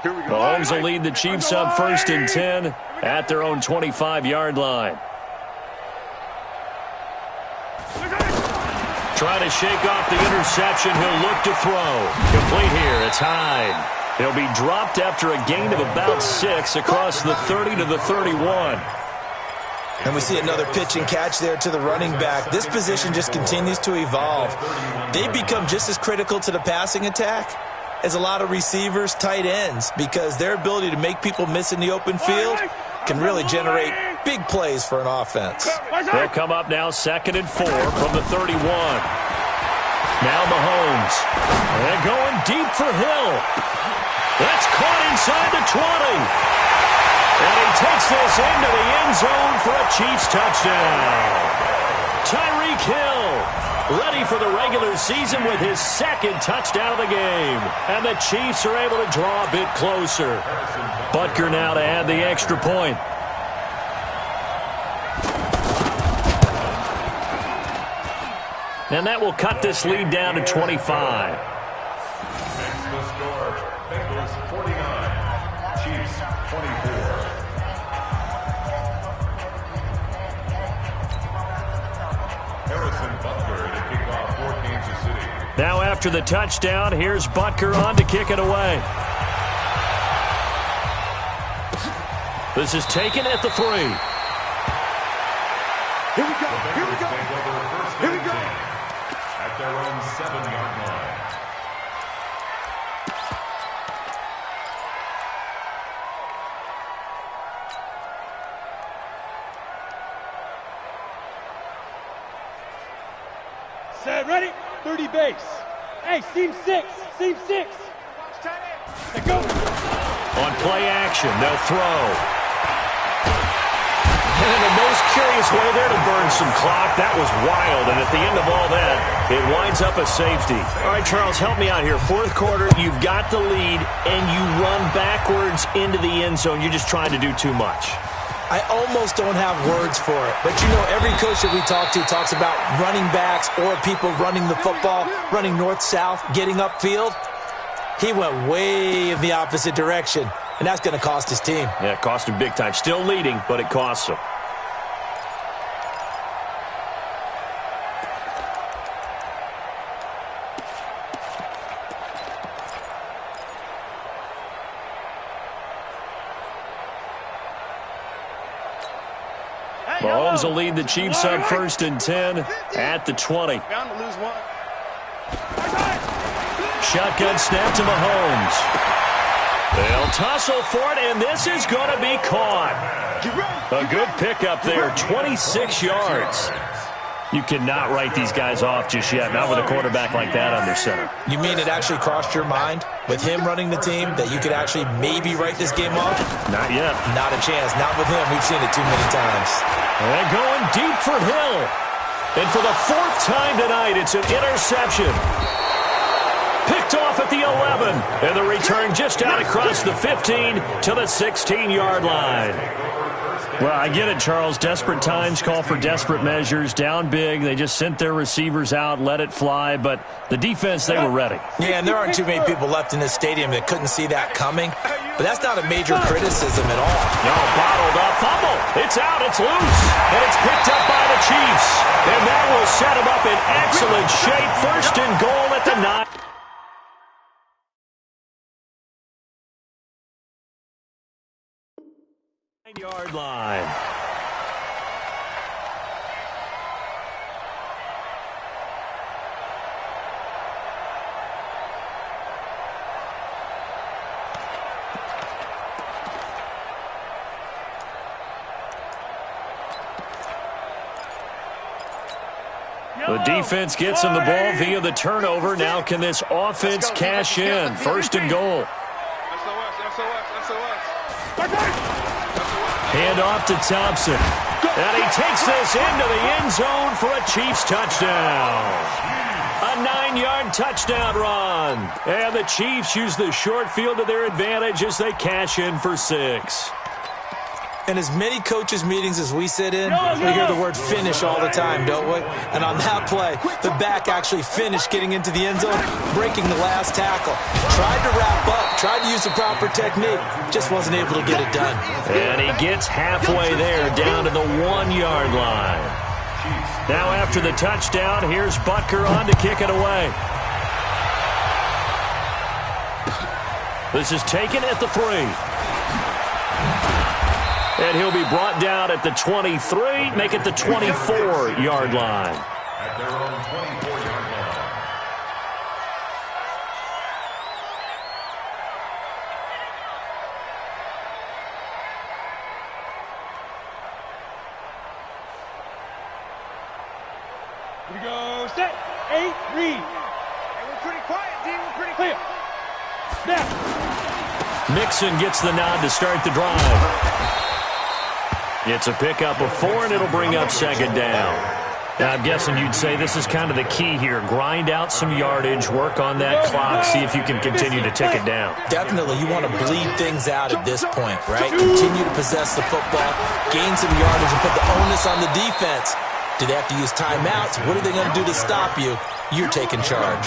25-yard line. Mahomes will lead the Chiefs up 1st and 10 at their own 25-yard line. Trying to shake off the interception. He'll look to throw. Complete here. It's Hyde. He'll be dropped after a gain of about 6 across the 30 to the 31. And we see another pitch and catch there to the running back. This position just continues to evolve. They become just as critical to the passing attack as a lot of receivers, tight ends, because their ability to make people miss in the open field can really generate big plays for an offense. They'll come up now 2nd and 4 from the 31. Now Mahomes. And going deep for Hill. That's caught inside the 20. And he takes this into the end zone for a Chiefs touchdown. Tyreek Hill, ready for the regular season with his 2nd touchdown of the game. And the Chiefs are able to draw a bit closer. Butker now to add the extra point. And that will cut this lead down to 25. Next the score, Bengals 49, Chiefs 24. Harrison Butker to kick off for Kansas City. Now after the touchdown, here's Butker on to kick it away. This is taken at the 3. Here we go. Here we go. Here we go. At their own 7-yard line. Set, ready? 30 base. Hey, seam 6. Seam 6. Let's go. On play action, they'll throw. And in the most curious way there to burn some clock, that was wild. And at the end of all that, it winds up a safety. All right, Charles, help me out here. 4th quarter, you've got the lead, and you run backwards into the end zone. You're just trying to do too much. I almost don't have words for it. But, you know, every coach that we talk to talks about running backs or people running the football, running north-south, getting upfield. He went way in the opposite direction, and that's going to cost his team. Yeah, it cost him big time. Still leading, but it costs him. Mahomes will lead the Chiefs up 1st and 10 at the 20. Bound to lose one. Shotgun snap to Mahomes. They'll tussle for it, and this is going to be caught. A good pickup there, 26 yards. You cannot write these guys off just yet, not with a quarterback like that under center. You mean it actually crossed your mind with him running the team that you could actually maybe write this game off? Not yet. Not a chance. Not with him. We've seen it too many times. And going deep for Hill. And for the 4th time tonight, it's an interception. Picked off at the 11. And the return just out across the 15 to the 16-yard line. Well, I get it, Charles. Desperate times call for desperate measures. Down big. They just sent their receivers out, let it fly. But the defense, they were ready. Yeah, and there aren't too many people left in this stadium that couldn't see that coming. But that's not a major criticism at all. No, bottled up. Fumble. It's out. It's loose. And it's picked up by the Chiefs. And that will set them up in excellent shape. 1st and goal at the 9. Yard line. The defense gets him the ball via the turnover. Now can this offense cash in? First and goal. Hand off to Thompson. And he takes this into the end zone for a Chiefs touchdown. A 9-yard touchdown run. And the Chiefs use the short field to their advantage as they cash in for 6. In as many coaches' meetings as we sit in, we hear the word finish all the time, don't we? And on that play, the back actually finished getting into the end zone, breaking the last tackle. Tried to wrap up, tried to use the proper technique, just wasn't able to get it done. And he gets halfway there, down to the 1-yard line. Now after the touchdown, here's Butker on to kick it away. This is taken at the 3. And he'll be brought down at the 23, make it the 24-yard line. At their own 24-yard line. Here we go, set, 8, read. Hey, we're pretty quiet, D. We're pretty Clear. Snap. Mixon gets the nod to start the drive. It's a pickup of 4, and it'll bring up second down. Now, I'm guessing you'd say this is kind of the key here. Grind out some yardage, work on that clock, see if you can continue to tick it down. Definitely, you want to bleed things out at this point, right? Continue to possess the football, gain some yardage, and put the onus on the defense. Do they have to use timeouts? What are they going to do to stop you? You're taking charge.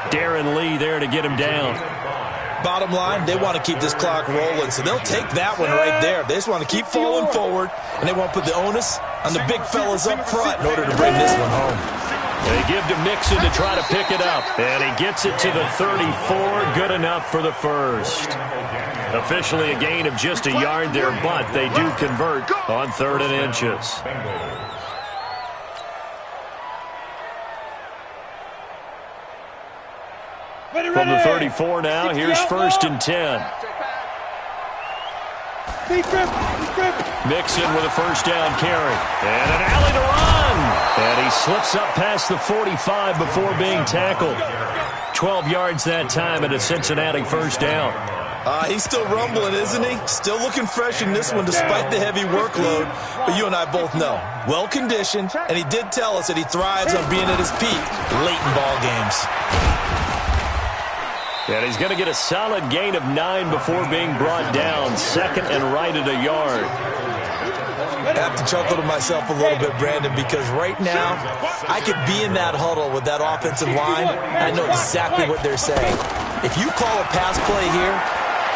Darren Lee there to get him down. Bottom line, they want to keep this clock rolling, so they'll take that one right there. They just want to keep falling forward, and they want to put the onus on the big fellas up front in order to bring this one home. They give to Mixon to try to pick it up, and he gets it to the 34. Good enough for the first. Officially a gain of just a yard there, but they do convert on 3rd and inches. From the 34 now, here's 1st and 10. Mixon with a first down carry. And an alley to run. And he slips up past the 45 before being tackled. 12 yards that time and a Cincinnati first down. He's still rumbling, isn't he? Still looking fresh in this one despite the heavy workload. But you and I both know, well-conditioned, and he did tell us that he thrives on being at his peak late in ball games. And he's going to get a solid gain of 9 before being brought down. 2nd and right at a yard. I have to chuckle to myself a little bit, Brandon, because right now I could be in that huddle with that offensive line. I know exactly what they're saying. If you call a pass play here,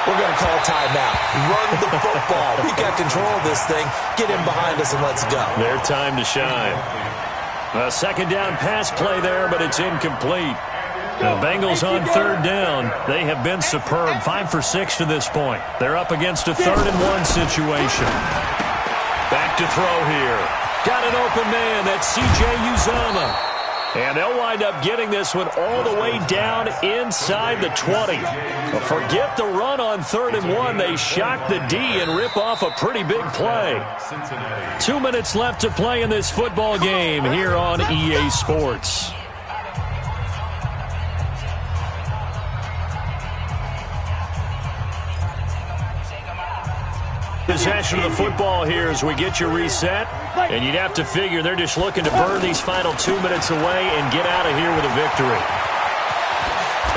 we're going to call timeout. Run the football. We got control of this thing. Get in behind us and let's go. Their time to shine. A 2nd down pass play there, but it's incomplete. The Bengals on 3rd down. They have been superb. 5 for 6 to this point. They're up against a 3rd and 1 situation. Back to throw here. Got an open man. That's C.J. Uzomah. And they'll wind up getting this one all the way down inside the 20. But forget the run on 3rd and 1. They shock the D and rip off a pretty big play. 2 minutes left to play in this football game here on EA Sports. Possession of the football here as we get you reset. And you'd have to figure they're just looking to burn these final 2 minutes away and get out of here with a victory.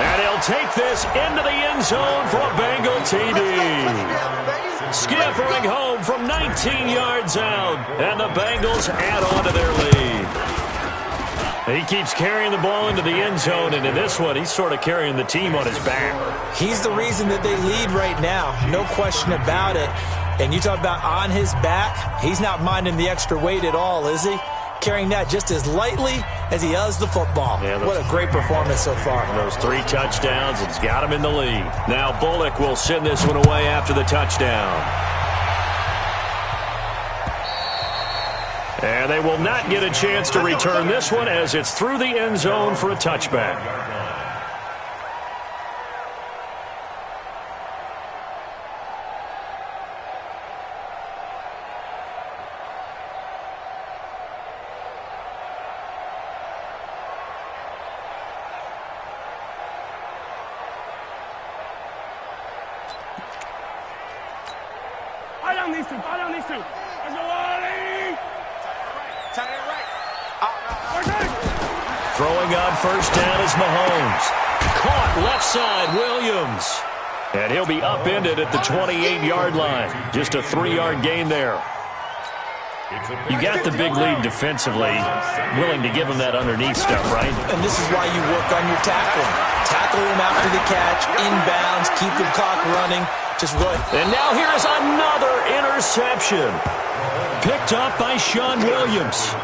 And he'll take this into the end zone for a Bengal TD. Scampering home from 19 yards out. And the Bengals add on to their lead. He keeps carrying the ball into the end zone, and in this one, he's sort of carrying the team on his back. He's the reason that they lead right now. No question about it. And you talk about on his back, he's not minding the extra weight at all, is he? Carrying that just as lightly as he does the football. Yeah, what a great performance so far. Those 3 touchdowns, it's got him in the lead. Now Bullock will send this one away after the touchdown. And they will not get a chance to return this one as it's through the end zone for a touchback. down these two. Foul down these two. Let's go, Wally. Tight end right. Throwing on first down is Mahomes. Caught left side, Williams. And he'll be upended at the 28-yard line. Just a 3-yard gain there. You got the big lead defensively, willing to give him that underneath stuff, right? And this is why you work on your tackling. Tackle him after the catch, inbounds, keep the clock running. Just run. And now here is another interception. Picked up by Sean Williams.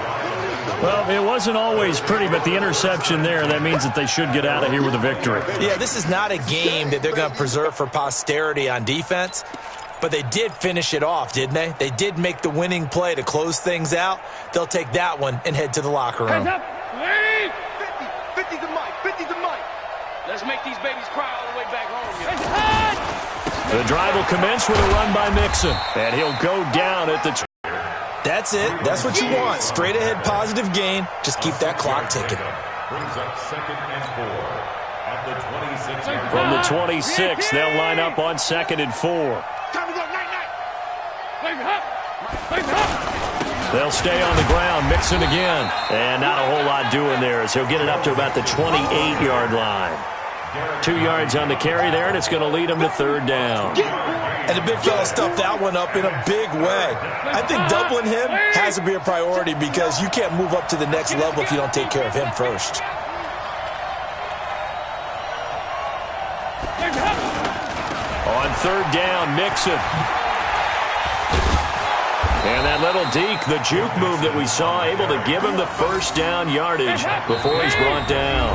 Well, it wasn't always pretty, but the interception there, that means that they should get out of here with a victory. Yeah, this is not a game that they're going to preserve for posterity on defense. But they did finish it off, didn't they? They did make the winning play to close things out. They'll take that one and head to the locker room. 50, 50 to Mike, 50 to Mike. Let's make these babies cry all the way back home. The drive will commence with a run by Mixon. And he'll go down at the... That's it. That's what you want. Straight ahead positive gain. Just keep that clock ticking. Brings up 2nd and 4 at the 26. From the 26, they'll line up on 2nd and 4. Time to go, night. They'll stay on the ground, Mixon again. And not a whole lot doing there as he'll get it up to about the 28-yard line. 2 yards on the carry there, and it's going to lead him to 3rd down. And the big fella stuffed that one up in a big way. I think doubling him has to be a priority because you can't move up to the next level if you don't take care of him first. On 3rd down, Mixon. And that little deke, the juke move that we saw, able to give him the first down yardage before he's brought down.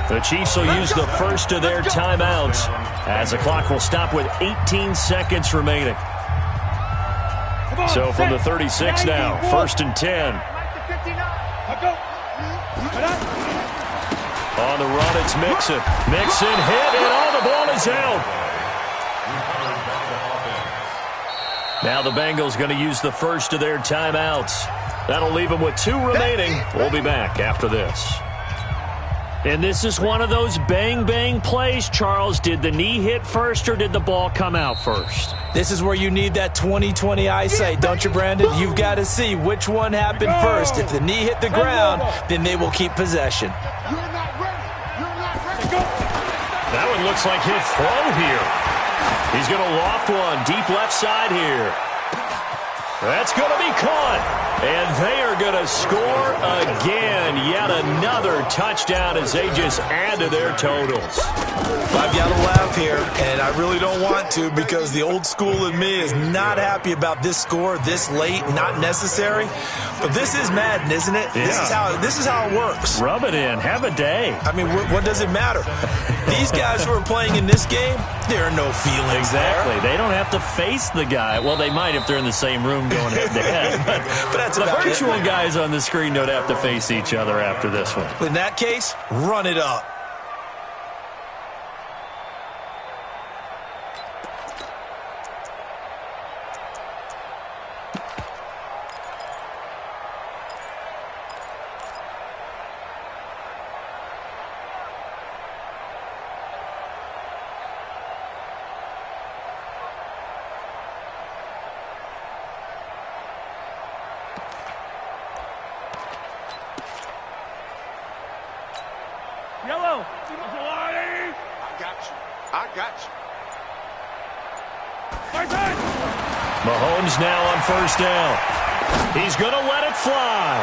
The Chiefs will use the first of their timeouts as the clock will stop with 18 seconds remaining. So from the 36 now, 1st and 10. On the run, it's Mixon. Mixon hit, and the ball is out. Now the Bengals going to use the first of their timeouts. That'll leave them with 2 remaining. We'll be back after this. And this is one of those bang-bang plays, Charles. Did the knee hit first or did the ball come out first? This is where you need that 20/20 eyesight, don't you, Brandon? You've got to see which one happened first. If the knee hit the ground, then they will keep possession. You're not ready. That one looks like he'll throw here. He's going to loft one deep left side here. That's going to be caught. And they are going to score again. Yet another touchdown as they just add to their totals. I've got to laugh here, and I really don't want to because the old school in me is not happy about this score this late, not necessary. But this is Madden, isn't it? Yeah. This is how it works. Rub it in. Have a day. I mean, what does it matter? These guys who are playing in this game, there are no feelings Exactly. there. They don't have to face the guy. Well, they might if they're in the same room going head-to-head. But that's the about virtual it. guys on the screen don't have to face each other after this one. In that case, run it up. Yellow. I got you. Mahomes now on first down. He's going to let it fly.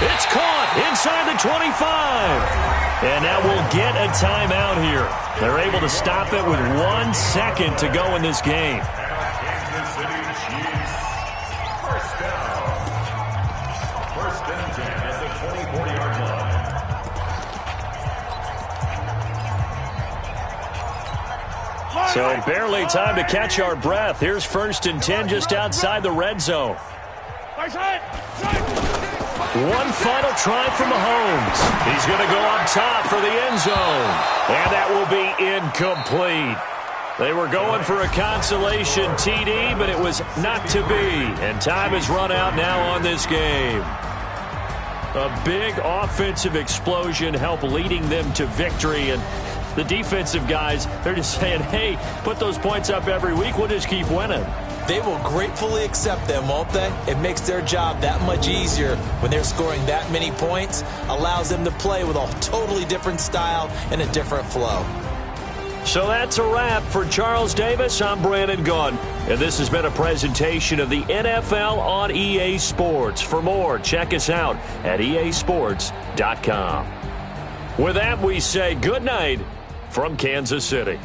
It's caught inside the 25. And now we'll get a timeout here. They're able to stop it with 1 second to go in this game. Kansas City Chiefs. First down. 1st and 10 at the 24-yard line. So barely time to catch our breath. Here's 1st and 10 just outside the red zone. One final try from Mahomes. He's going to go up top for the end zone. And that will be incomplete. They were going for a consolation TD, but it was not to be. And time has run out now on this game. A big offensive explosion helped leading them to victory. And the defensive guys, they're just saying, hey, put those points up every week. We'll just keep winning. they will gratefully accept them, won't they? It makes their job that much easier when they're scoring that many points, allows them to play with a totally different style and a different flow. So that's a wrap for Charles Davis. I'm Brandon Gaudin, and this has been a presentation of the NFL on EA Sports. For more, check us out at easports.com. With that, we say good night from Kansas City.